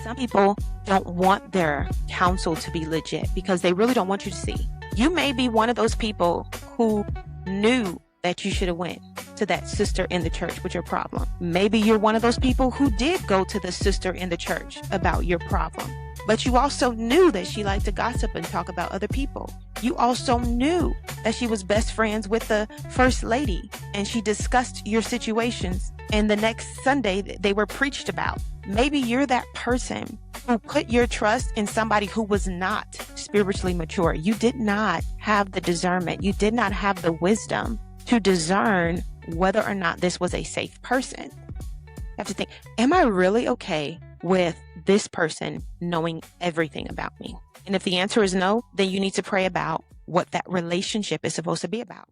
Some people don't want their counsel to be legit because they really don't want you to see. You may be one of those people who knew that you should have went to that sister in the church with your problem. Maybe you're one of those people who did go to the sister in the church about your problem, but you also knew that she liked to gossip and talk about other people. You also knew that she was best friends with the first lady and she discussed your situations, and the next Sunday they were preached about. Maybe you're that person who put your trust in somebody who was not spiritually mature. You did not have the discernment. You did not have the wisdom to discern whether or not this was a safe person. You have to think, am I really okay with this person knowing everything about me? And if the answer is no, then you need to pray about what that relationship is supposed to be about.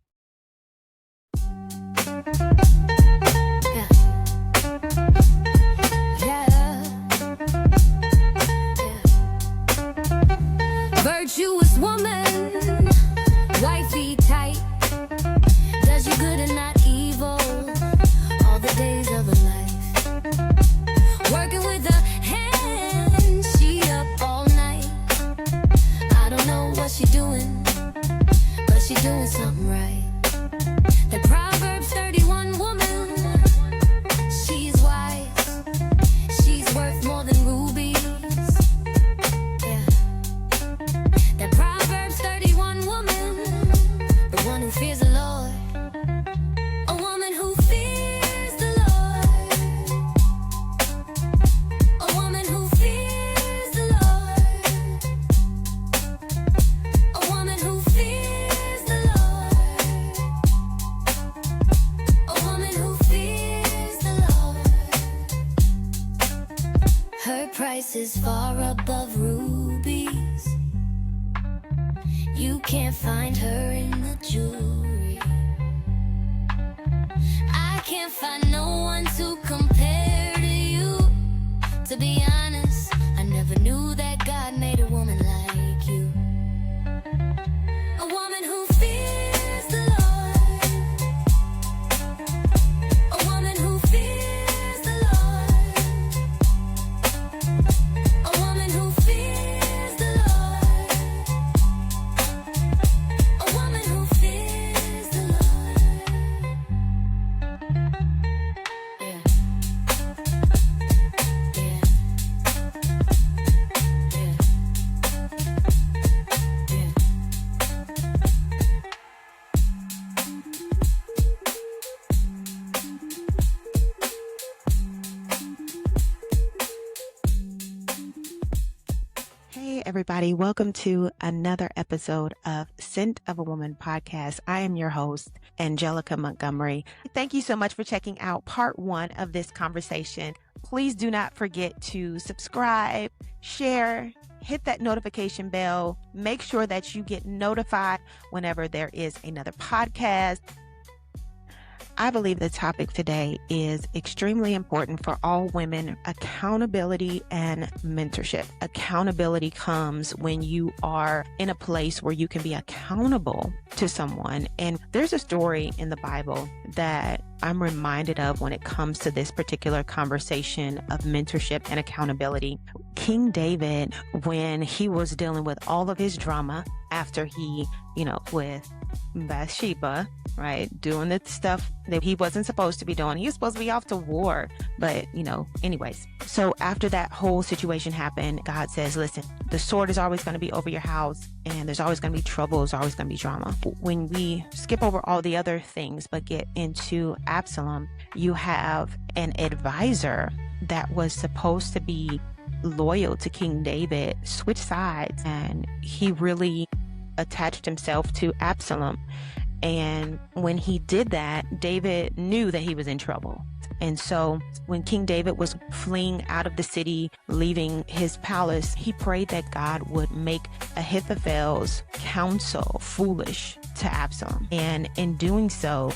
Virtuous woman, wifey tight, does you good and not evil all the days of her life. Working with her hands, she up all night. I don't know what she doing, but she doing something right. The Proverbs 31 woman, she's wise, she's worth more than rubies. The Proverbs 31 woman, the one who fears the Lord. A woman who fears the Lord. A woman who fears the Lord. A woman who fears the Lord. A woman who fears the Lord. Her price is far above rubies. You can't find her in the jewelry. I can't find no one to compare to you. To be honest, I never knew that God made a woman like you. A woman who fears the Lord. A woman who fears the Lord. A woman who fears the Lord. A woman who fears the Lord. Yeah. Yeah. Yeah. Yeah. Hey, everybody. Welcome to another episode of Scent of a Woman podcast. I am your host, Angelica Montgomery. Thank you so much for checking out part 1 of this conversation. Please do not forget to subscribe, share, hit that notification bell. Make sure that you get notified whenever there is another podcast. I believe the topic today is extremely important for all women: accountability and mentorship. Accountability comes when you are in a place where you can be accountable to someone. And there's a story in the Bible that I'm reminded of when it comes to this particular conversation of mentorship and accountability. King David, when he was dealing with all of his drama after he, with Bathsheba, right, doing the stuff that he wasn't supposed to be doing. He was supposed to be off to war, but anyways. So after that whole situation happened, God says, listen, the sword is always going to be over your house, and there's always going to be trouble, there's always going to be drama. When we skip over all the other things but get into Absalom, you have an advisor that was supposed to be loyal to King David switch sides, and he really attached himself to Absalom. And when he did that, David knew that he was in trouble. And so when King David was fleeing out of the city, leaving his palace, he prayed that God would make Ahithophel's counsel foolish to Absalom. And in doing so,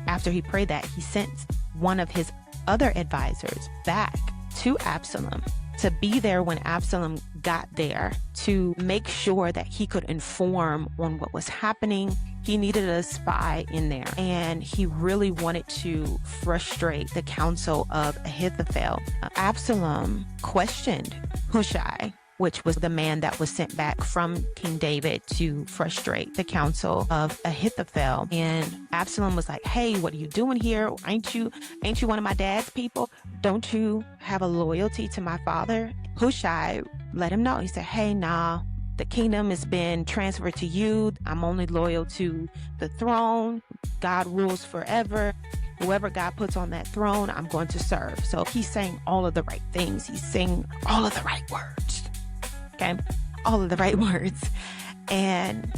after he prayed that, he sent one of his other advisors back to Absalom to be there when Absalom got there, to make sure that he could inform on what was happening. He needed a spy in there, and he really wanted to frustrate the counsel of Ahithophel. Absalom questioned Hushai, which was the man that was sent back from King David to frustrate the counsel of Ahithophel. And Absalom was like, hey, what are you doing here? Ain't you one of my dad's people? Don't you have a loyalty to my father? Hushai let him know. He said, hey, nah, the kingdom has been transferred to you. I'm only loyal to the throne. God rules forever. Whoever God puts on that throne, I'm going to serve. So he's saying all of the right things. He's saying all of the right words. Okay, all of the right words. And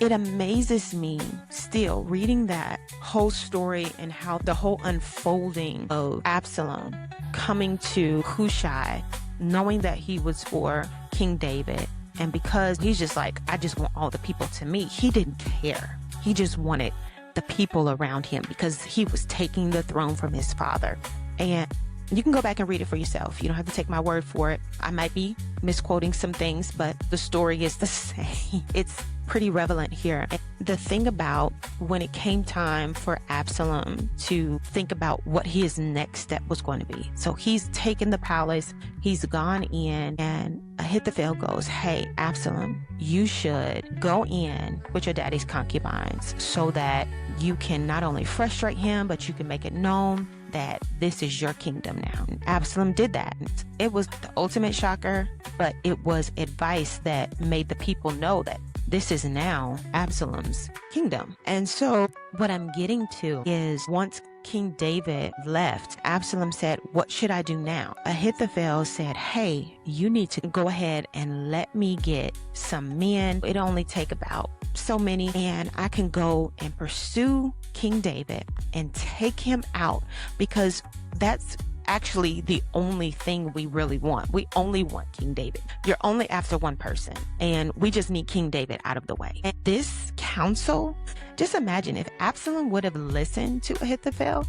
it amazes me still reading that whole story and how the whole unfolding of Absalom coming to Hushai, knowing that he was for King David. And because he's just like, I just want all the people to me. He didn't care. He just wanted the people around him because he was taking the throne from his father. And you can go back and read it for yourself. You don't have to take my word for it. I might be misquoting some things, but the story is the same. It's pretty relevant here. And the thing about when it came time for Absalom to think about what his next step was going to be. So he's taken the palace, he's gone in, and Ahithophel goes, hey, Absalom, you should go in with your daddy's concubines so that you can not only frustrate him, but you can make it known that this is your kingdom now. And Absalom did that. It was the ultimate shocker, but it was advice that made the people know that this is now Absalom's kingdom. And so what I'm getting to is once King David left, Absalom said, what should I do now? Ahithophel said, hey, you need to go ahead and let me get some men. It only take about so many, and I can go and pursue King David and take him out, because that's actually the only thing we really want. We only want King David. You're only after one person, and we just need King David out of the way. And this counsel, just imagine if Absalom would have listened to Ahithophel,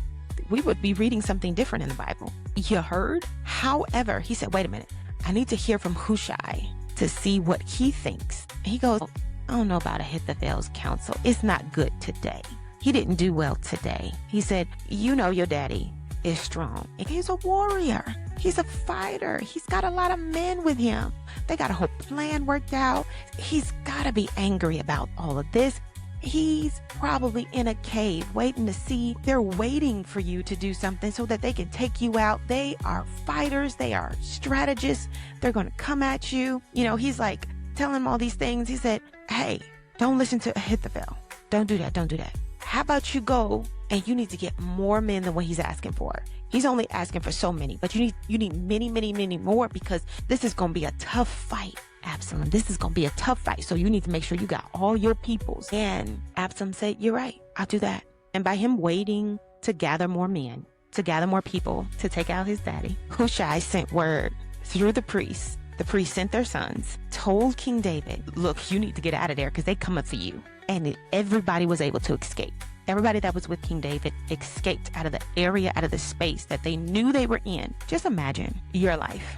we would be reading something different in the Bible. You heard? However, he said, wait a minute, I need to hear from Hushai to see what he thinks. And he goes, I don't know about Ahithophel's counsel. It's not good today. He didn't do well today. He said, you know your daddy is strong. And he's a warrior. He's a fighter. He's got a lot of men with him. They got a whole plan worked out. He's got to be angry about all of this. He's probably in a cave waiting to see. They're waiting for you to do something so that they can take you out. They are fighters. They are strategists. They're going to come at you. You know, he's like telling him all these things. He said, hey, don't listen to Ahithophel. Don't do that. Don't do that. How about you go and you need to get more men than what he's asking for. He's only asking for so many, but you need many, many, many more, because this is going to be a tough fight, Absalom. This is going to be a tough fight. So you need to make sure you got all your peoples. And Absalom said, you're right. I'll do that. And by him waiting to gather more men, to gather more people to take out his daddy, Hushai sent word through the priests. The priests sent their sons, told King David, look, you need to get out of there because they coming for you. And everybody was able to escape. Everybody that was with King David escaped out of the area, out of the space that they knew they were in. Just imagine your life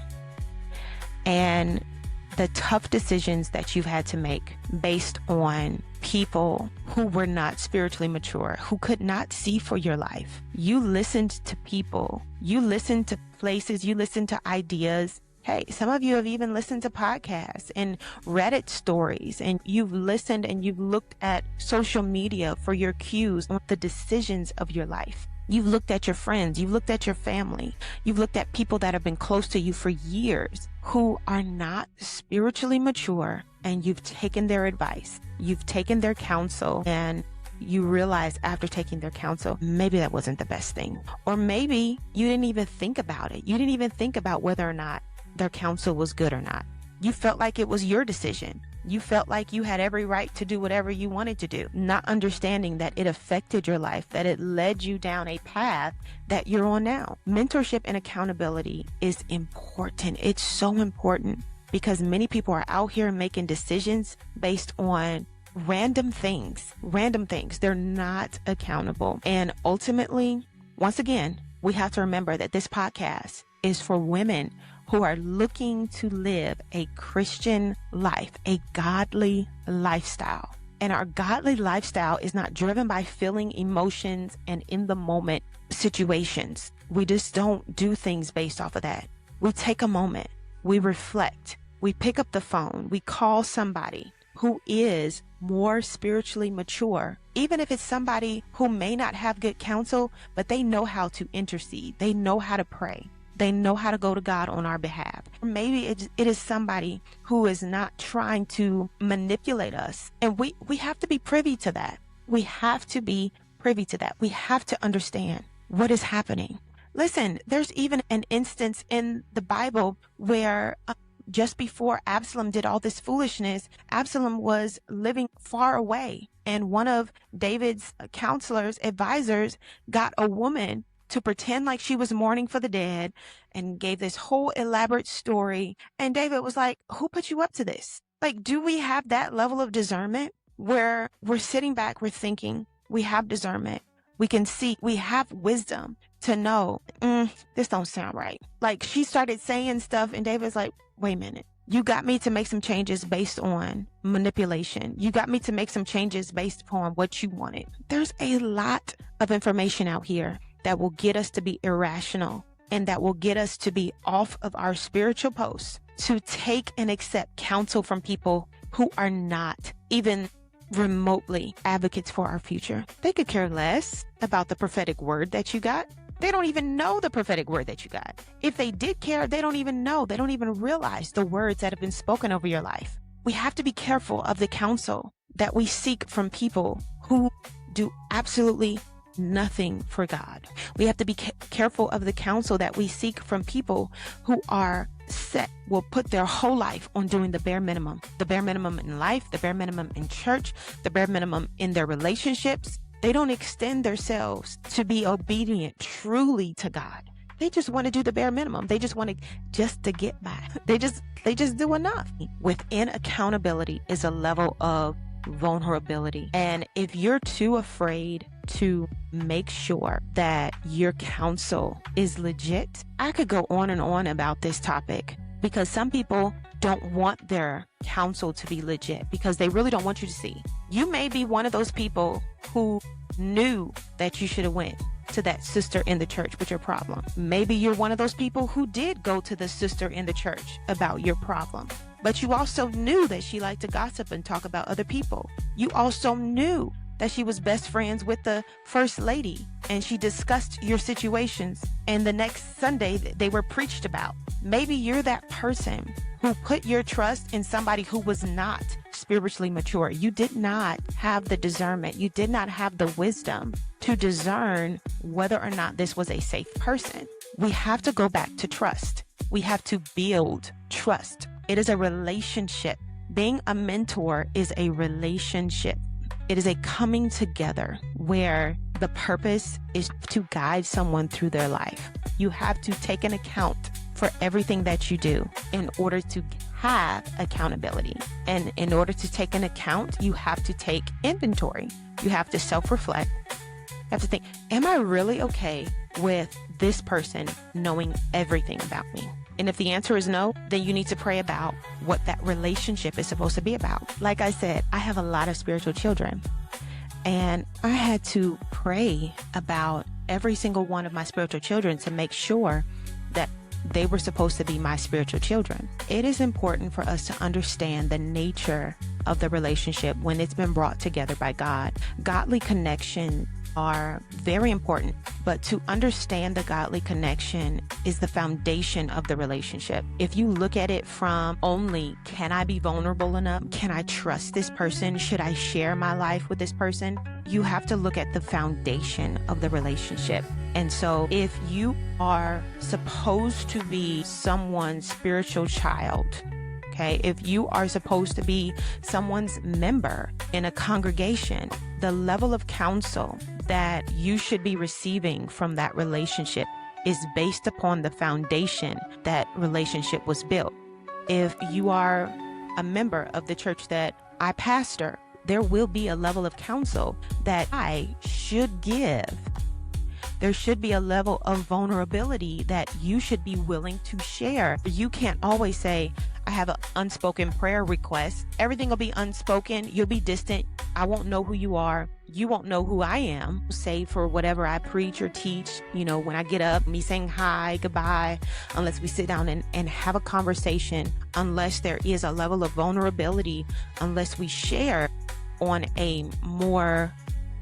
and the tough decisions that you've had to make based on people who were not spiritually mature, who could not see for your life. You listened to people, you listened to places, you listened to ideas. Hey, some of you have even listened to podcasts and Reddit stories, and you've listened and you've looked at social media for your cues on the decisions of your life. You've looked at your friends, you've looked at your family, you've looked at people that have been close to you for years who are not spiritually mature, and you've taken their advice, you've taken their counsel, and you realize after taking their counsel, maybe that wasn't the best thing. Or maybe you didn't even think about it. You didn't even think about whether or not their counsel was good or not. You felt like it was your decision. You felt like you had every right to do whatever you wanted to do, not understanding that it affected your life, that it led you down a path that you're on now. Mentorship and accountability is important. It's so important, because many people are out here making decisions based on random things. They're not accountable. And ultimately, once again, we have to remember that this podcast is for women who are looking to live a Christian life, a godly lifestyle. And our godly lifestyle is not driven by feeling emotions and in the moment situations. We just don't do things based off of that. We take a moment, we reflect, we pick up the phone, we call somebody who is more spiritually mature, even if it's somebody who may not have good counsel, but they know how to intercede. They know how to pray. They know how to go to God on our behalf. Maybe it is somebody who is not trying to manipulate us. And we have to be privy to that. We have to be privy to that. We have to understand what is happening. Listen, there's even an instance in the Bible where just before Absalom did all this foolishness, Absalom was living far away. And one of David's counselors, advisors, got a woman to pretend like she was mourning for the dead and gave this whole elaborate story. And David was like, who put you up to this? Like, do we have that level of discernment where we're sitting back, we're thinking, we have discernment, we can see, we have wisdom to know, this don't sound right. Like, she started saying stuff and David's like, wait a minute. You got me to make some changes based on manipulation. You got me to make some changes based upon what you wanted. There's a lot of information out here that will get us to be irrational and that will get us to be off of our spiritual posts, to take and accept counsel from people who are not even remotely advocates for our future. They could care less about the prophetic word that you got. They don't even know the prophetic word that you got. If they did care, they don't even know. They don't even realize the words that have been spoken over your life. We have to be careful of the counsel that we seek from people who do absolutely nothing for God. We have to be careful of the counsel that we seek from people who are will put their whole life on doing the bare minimum in life, the bare minimum in church, the bare minimum in their relationships. They don't extend themselves to be obedient truly to God. They just want to do the bare minimum. They just want to get by. They just do enough. Within accountability is a level of vulnerability. And if you're too afraid to make sure that your counsel is legit, I could go on and on about this topic, because some people don't want their counsel to be legit because they really don't want you to see. You may be one of those people who knew that you should have went to that sister in the church with your problem. Maybe you're one of those people who did go to the sister in the church about your problem, but you also knew that she liked to gossip and talk about other people. You also knew that she was best friends with the first lady and she discussed your situations, and the next Sunday they were preached about. Maybe you're that person who put your trust in somebody who was not spiritually mature. You did not have the discernment. You did not have the wisdom to discern whether or not this was a safe person. We have to go back to trust. We have to build trust. It is a relationship. Being a mentor is a relationship. It is a coming together where the purpose is to guide someone through their life. You have to take an account for everything that you do in order to have accountability. And in order to take an account, you have to take inventory. You have to self-reflect. You have to think, am I really okay with this person knowing everything about me? And if the answer is no, then you need to pray about what that relationship is supposed to be about. Like I said, I have a lot of spiritual children, and I had to pray about every single one of my spiritual children to make sure that they were supposed to be my spiritual children. It is important for us to understand the nature of the relationship when it's been brought together by God. Godly connection are very important, but to understand the godly connection is the foundation of the relationship. If you look at it from only, can I be vulnerable enough? Can I trust this person? Should I share my life with this person? You have to look at the foundation of the relationship. And so if you are supposed to be someone's spiritual child, okay, if you are supposed to be someone's member in a congregation, the level of counsel that you should be receiving from that relationship is based upon the foundation that relationship was built. If you are a member of the church that I pastor, there will be a level of counsel that I should give there should be a level of vulnerability that you should be willing to share. You can't always say, I have an unspoken prayer request. Everything will be unspoken. You'll be distant. I won't know who you are. You won't know who I am, save for whatever I preach or teach. When I get up, me saying hi, goodbye, unless we sit down and have a conversation, unless there is a level of vulnerability, unless we share on a more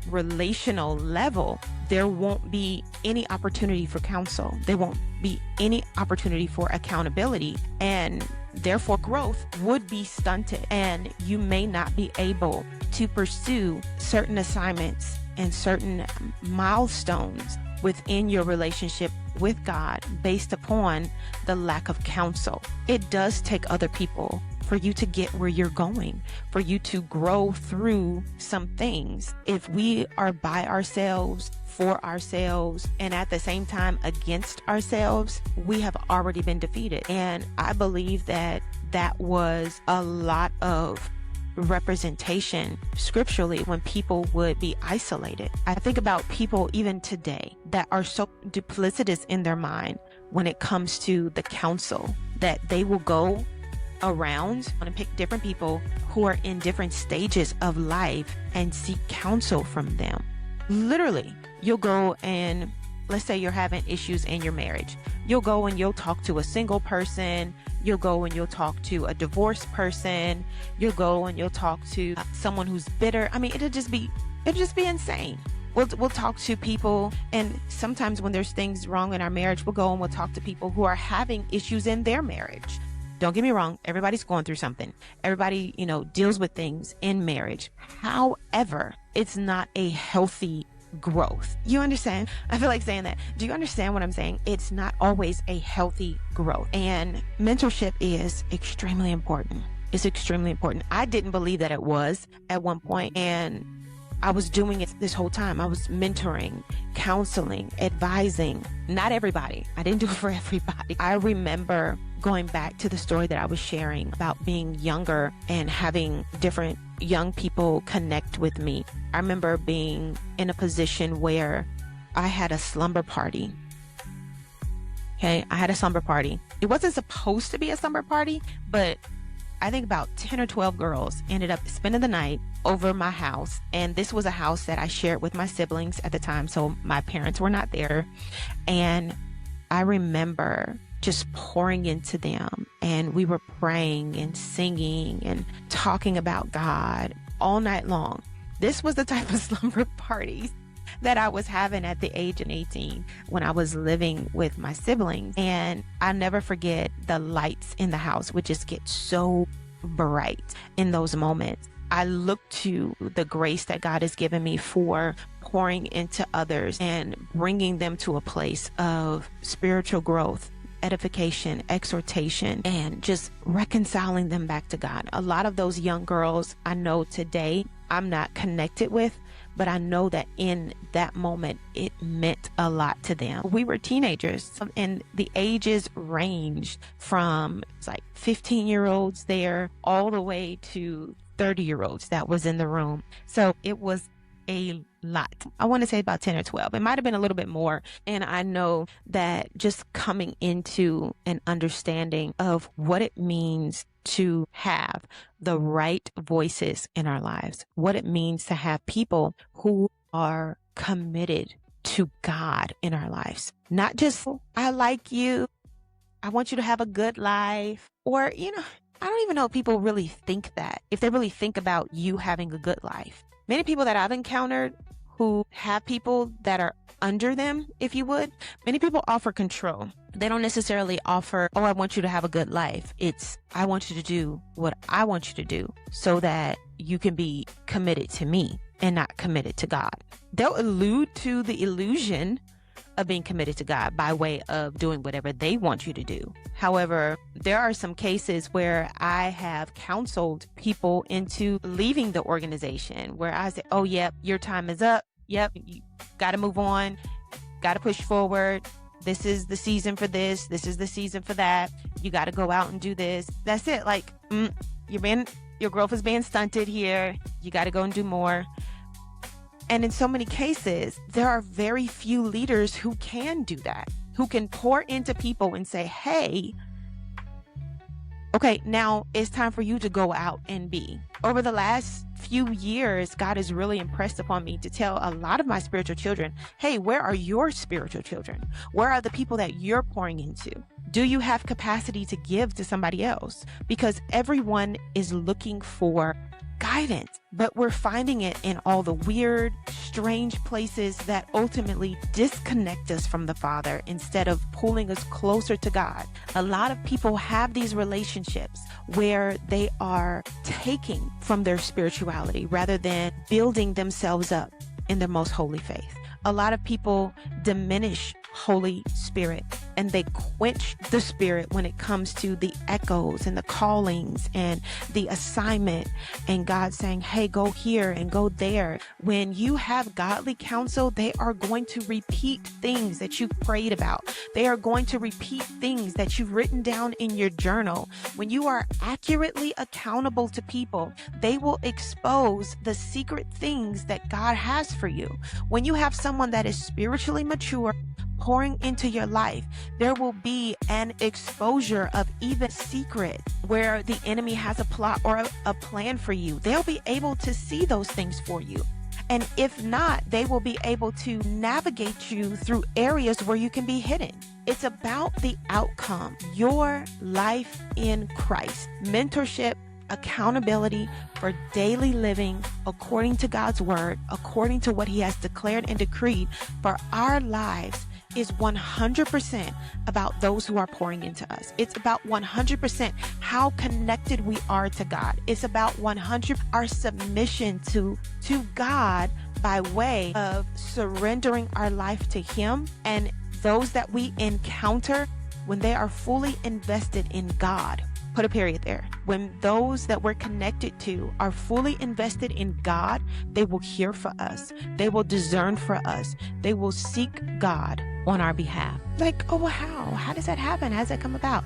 relational level, there won't be any opportunity for counsel. There won't be any opportunity for accountability, and therefore growth would be stunted, and you may not be able to pursue certain assignments and certain milestones within your relationship with God based upon the lack of counsel. It does take other people for you to get where you're going, for you to grow through some things. If we are by ourselves, for ourselves, and at the same time against ourselves, we have already been defeated. And I believe that was a lot of representation scripturally when people would be isolated. I think about people even today that are so duplicitous in their mind when it comes to the counsel, that they will go around and pick different people who are in different stages of life and seek counsel from them. Literally, you'll go and let's say you're having issues in your marriage. You'll go and you'll talk to a single person. You'll go and you'll talk to a divorced person. You'll go and you'll talk to someone who's bitter. I mean, it'll just be insane. We'll talk to people, and sometimes when there's things wrong in our marriage, we'll go and we'll talk to people who are having issues in their marriage. Don't get me wrong. Everybody's going through something. Everybody, deals with things in marriage. However, it's not a healthy growth. You understand? I feel like saying that. Do you understand what I'm saying? It's not always a healthy growth. And mentorship is extremely important. It's extremely important. I didn't believe that it was at one point, and I was doing it this whole time. I was mentoring, counseling, advising. Not everybody. I didn't do it for everybody. I remember going back to the story that I was sharing about being younger and having different young people connect with me. I remember being in a position where I had a slumber party. Okay, I had a slumber party. It wasn't supposed to be a slumber party, but I think about 10 or 12 girls ended up spending the night over my house. And this was a house that I shared with my siblings at the time, so my parents were not there. And I remember just pouring into them, and we were praying and singing and talking about God all night long. This was the type of slumber parties that I was having at the age of 18 when I was living with my siblings. And I never forget the lights in the house would just get so bright in those moments. I look to the grace that God has given me for pouring into others and bringing them to a place of spiritual growth, edification, exhortation, and just reconciling them back to God. A lot of those young girls I know today I'm not connected with, but I know that in that moment, it meant a lot to them. We were teenagers, and the ages ranged from like 15-year-olds there all the way to 30-year-olds that was in the room. So it was a lot. I want to say about 10 or 12. It might have been a little bit more. And I know that just coming into an understanding of what it means to have the right voices in our lives, what it means to have people who are committed to God in our lives. Not just, I like you, I want you to have a good life, or, I don't even know if people really think that, if they really think about you having a good life. Many people that I've encountered who have people that are under them, if you would, many people offer control. They don't necessarily offer, I want you to have a good life. It's, I want you to do what I want you to do so that you can be committed to me and not committed to God. They'll allude to the illusion of being committed to God by way of doing whatever they want you to do. However, there are some cases where I have counseled people into leaving the organization, where I say, oh, yep, your time is up. Yep, you got to move on, got to push forward. This is the season for this. This is the season for that. You got to go out and do this. That's it. Like, your growth is being stunted here. You got to go and do more. And in so many cases, there are very few leaders who can do that, who can pour into people and say, hey, okay, now it's time for you to go out and be. Over the last few years, God has really impressed upon me to tell a lot of my spiritual children, hey, where are your spiritual children? Where are the people that you're pouring into? Do you have capacity to give to somebody else? Because everyone is looking for guidance, but we're finding it in all the weird, strange places that ultimately disconnect us from the Father instead of pulling us closer to God. A lot of people have these relationships where they are taking from their spirituality rather than building themselves up in their most holy faith. A lot of people diminish Holy Spirit and they quench the Spirit when it comes to the echoes and the callings and the assignment and God saying, hey, go here and go there. When you have godly counsel, they are going to repeat things that you've prayed about. They are going to repeat things that you've written down in your journal. When you are accurately accountable to people, they will expose the secret things that God has for you. When you have someone that is spiritually mature, pouring into your life, there will be an exposure of even secret where the enemy has a plot or a plan for you. They'll be able to see those things for you. And if not, they will be able to navigate you through areas where you can be hidden. It's about the outcome, your life in Christ. Mentorship, accountability for daily living according to God's word, according to what he has declared and decreed for our lives, is 100% about those who are pouring into us. It's about 100% how connected we are to God. It's about 100% our submission to God by way of surrendering our life to him. And those that we encounter, when they are fully invested in God, put a period there. When those that we're connected to are fully invested in God, they will hear for us. They will discern for us. They will seek God on our behalf. Like, oh, how does that happen? How does that come about?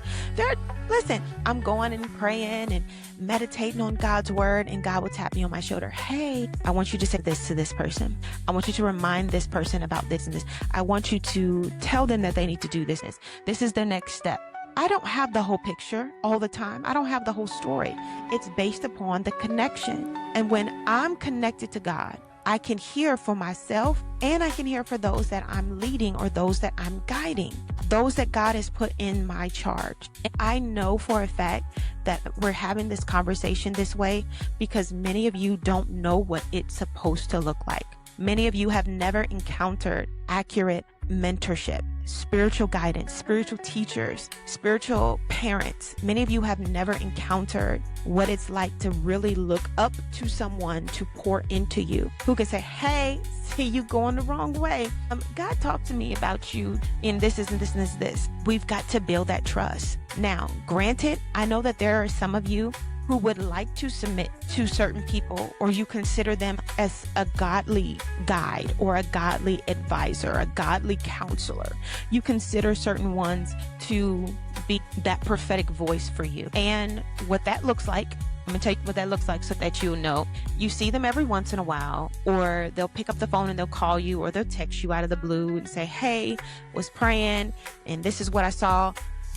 Listen, I'm going and praying and meditating on God's word, and God will tap me on my shoulder. Hey, I want you to say this to this person. I want you to remind this person about this and this. I want you to tell them that they need to do this. This is their next step. I don't have the whole picture all the time. I don't have the whole story. It's based upon the connection. And when I'm connected to God, I can hear for myself and I can hear for those that I'm leading or those that I'm guiding, those that God has put in my charge. And I know for a fact that we're having this conversation this way because many of you don't know what it's supposed to look like. Many of you have never encountered accurate mentorship, spiritual guidance, spiritual teachers, spiritual parents. Many of you have never encountered what it's like to really look up to someone to pour into you, who can say, hey, see you going the wrong way. God talked to me about you in this and this and this. We've got to build that trust. Now, granted, I know that there are some of you who would like to submit to certain people, or you consider them as a godly guide or a godly advisor, a godly counselor. You consider certain ones to be that prophetic voice for you. And what that looks like, I'm going to tell you what that looks like so that you'll know. You see them every once in a while, or they'll pick up the phone and they'll call you, or they'll text you out of the blue and say, hey, was praying and this is what I saw.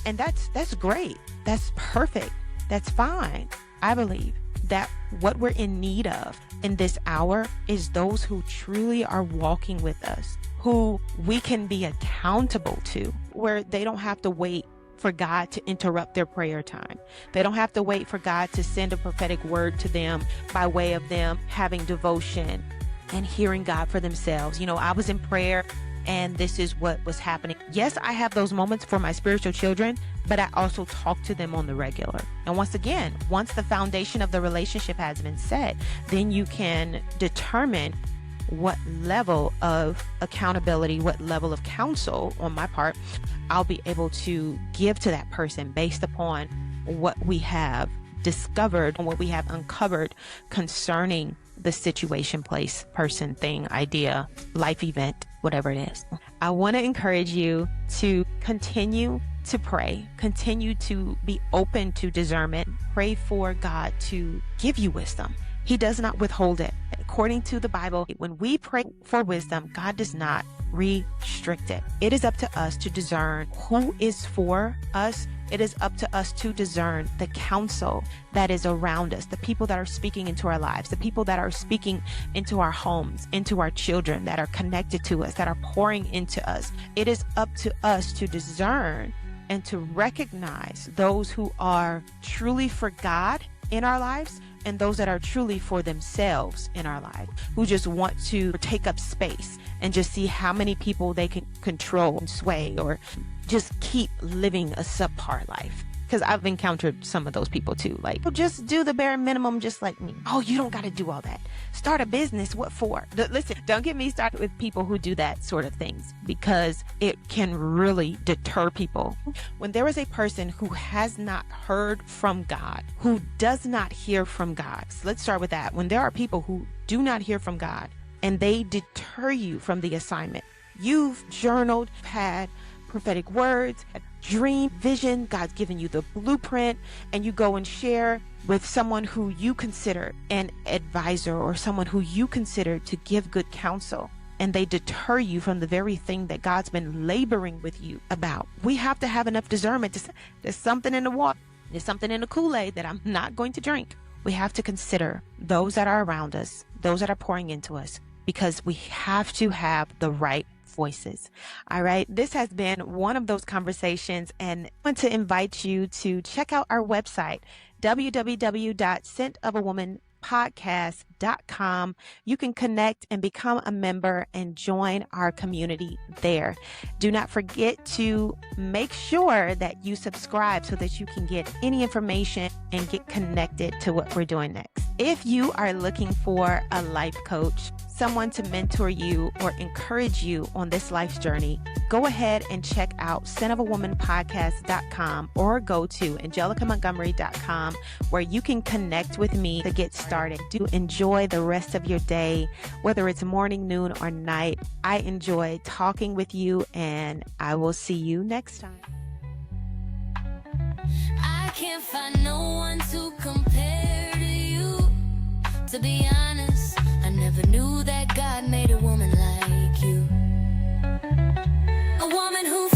And that's great. That's perfect. That's fine. I believe that what we're in need of in this hour is those who truly are walking with us, who we can be accountable to, where they don't have to wait for God to interrupt their prayer time. They don't have to wait for God to send a prophetic word to them by way of them having devotion and hearing God for themselves. You know, I was in prayer and this is what was happening. Yes, I have those moments for my spiritual children, but I also talk to them on the regular. And once again, once the foundation of the relationship has been set, then you can determine what level of accountability, what level of counsel on my part, I'll be able to give to that person based upon what we have discovered and what we have uncovered concerning the situation, place, person, thing, idea, life event, whatever it is. I want to encourage you to continue to pray, continue to be open to discernment, pray for God to give you wisdom. He does not withhold it. according to the Bible, when we pray for wisdom, God does not restrict it. It is up to us to discern who is for us. It is up to us to discern the counsel that is around us, the people that are speaking into our lives, the people that are speaking into our homes, into our children, that are connected to us, that are pouring into us. It is up to us to discern and to recognize those who are truly for God in our lives and those that are truly for themselves in our life, who just want to take up space and just see how many people they can control and sway, or just keep living a subpar life. Because I've encountered some of those people too. Like, well, just do the bare minimum just like me. Oh, you don't got to do all that. Start a business. What for? Listen, don't get me started with people who do that sort of things, because it can really deter people. When there is a person who has not heard from God, who does not hear from God. So let's start with that. When there are people who do not hear from God and they deter you from the assignment, you've journaled, had prophetic words, dream, vision, God's given you the blueprint, and you go and share with someone who you consider an advisor or someone who you consider to give good counsel, and they deter you from the very thing that God's been laboring with you about. We have to have enough discernment. There's something in the water. There's something in the Kool-Aid that I'm not going to drink. We have to consider those that are around us, those that are pouring into us, because we have to have the right voices. All right. This has been one of those conversations, and I want to invite you to check out our website, www.scentofawomanpodcast.com. You can connect and become a member and join our community there. Do not forget to make sure that you subscribe so that you can get any information and get connected to what we're doing next. If you are looking for a life coach, someone to mentor you or encourage you on this life's journey, go ahead and check out scentofawomanpodcast.com or go to angelicamontgomery.com, where you can connect with me to get started. Do enjoy the rest of your day, whether it's morning, noon, or night. I enjoy talking with you, and I will see you next time. I can't find no one to compare to you. To be honest, I never knew that God made a woman like you. A woman who